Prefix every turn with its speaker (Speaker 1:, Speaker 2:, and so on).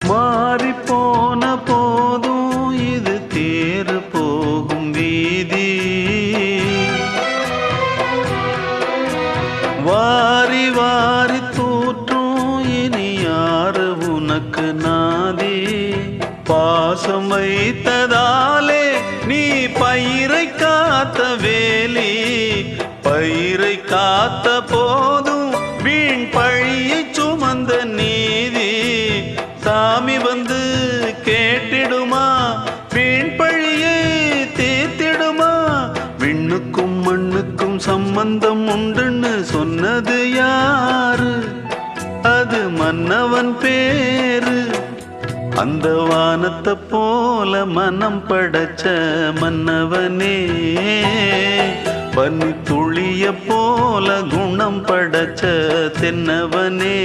Speaker 1: மாறி போன போதும் இது தேறு போகும் வீதி. வாரி வாரி தூற்றும் இனி யாரு உனக்கு நாதி. பாசம் வைத்ததாலே நீ பயிரை காத்த வேலி. பயிரை காத்த போதும் வீண் பழியை சுமந்த நீதி. சாமி வந்து கேட்டிடுமா, வீண் பழியை தீர்த்திடுமா. விண்ணுக்கும் மண்ணுக்கும் சம்பந்தம் உண்டுன்னு சொன்னது யாரு? அது மன்னவன் பேரு. அந்த வானத்தை போல மனம் படைச்ச மன்னவனே, பனி துளிய போல குணம் படைச்ச தென்னவனே.